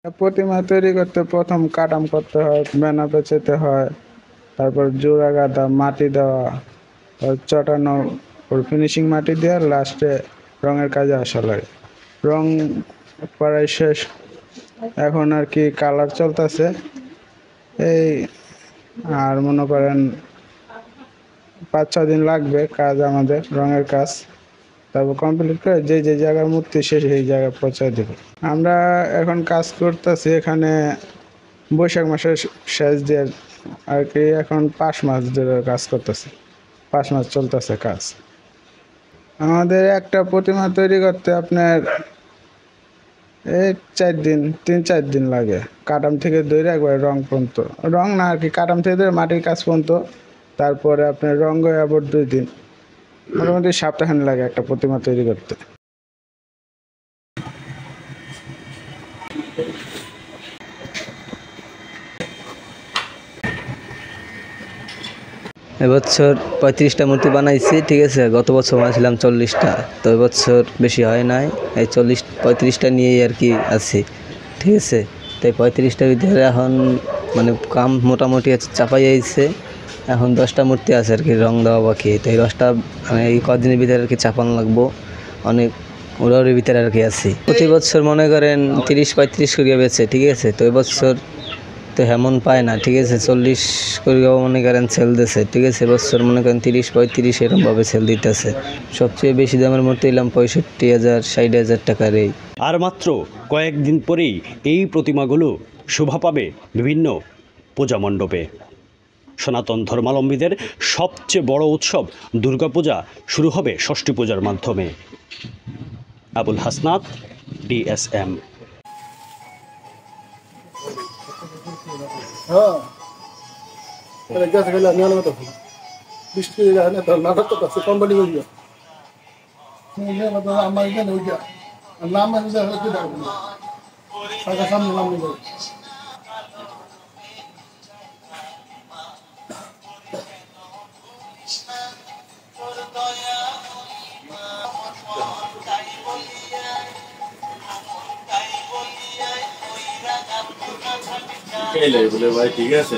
প্রতিমা তৈরি করতে প্রথম কাটাম করতে হয়, বেনা পেঁচাতে হয়, তারপর জোড়া গাদা, মাটি দেওয়া, চটানো, ফিনিশিং মাটি দেওয়া, লাস্টে রঙের কাজে আসা লাগে। রং প্রায় শেষ, এখন আর কি কালার চলতেছে এই। আর মনে করেন 5-6 দিন লাগবে কাজ, আমাদের রঙের কাজ। তারপর কমপ্লিট করে যে যে জায়গার মূর্তি শেষ সেই জায়গায় পৌঁছে দেবে। আমরা এখন কাজ করতেছি এখানে বৈশাখ মাসের শেষ দিয়ে আর কি, এখন 5 মাস ধরে কাজ করতেছি, 5 মাস চলতেছে কাজ। আমাদের একটা প্রতিমা তৈরি করতে আপনার এই 4 দিন, 3-4 দিন লাগে, কাটাম থেকে ধরে একবার রং পর্যন্ত। রং না আর কি, কাটাম থেকে ধরে মাটির কাজ পর্যন্ত, তারপরে আপনার রং হয়ে আবার 2 দিন, মোটামুটি সপ্তাহখানেক লাগে একটা প্রতিমা তৈরি করতে। এবছর 35টা মূর্তি বানাইছি, ঠিক আছে। গত বছর বানাইছিলাম 40টা, তো এবছর বেশি হয় নাই, এই 35টা নিয়েই আর কি আছি, ঠিক আছে। তাই 35টার ভিতরে এখন মানে কাম মোটামুটি চাপাই আইছে। এখন 10টা মূর্তি আছে আর কি রং দেওয়া বাকি, তো এই 10টা মানে এই কদিনের ভিতরে আর কি চাপানো লাগবো, অনেক ওরাওর ভিতরে আর কি আছি। প্রতি বছর মনে করেন 30-35 করিয়া বেছে, ঠিক আছে। তো এবছর তো হেমন পায় না, ঠিক আছে। 40 করিয়াও মনে করেন সেল দিছে, ঠিক আছে। এবছর মনে করেন 30-35 এরকমভাবে সেল দিতেছে। সবচেয়ে বেশি দামের মূর্তি নিলাম 65,000-60,000 টাকার। এই আর মাত্র কয়েকদিন পরেই এই প্রতিমাগুলো শোভা পাবে বিভিন্ন পূজা মণ্ডপে। সনাতন ধর্মাবলম্বীদের সবচেয়ে বড় উৎসব দুর্গাপূজা শুরু হবে ষষ্ঠী পূজার মাধ্যমে। আবুল হাসনাত, DSM। বলে ভাই ঠিক আছে,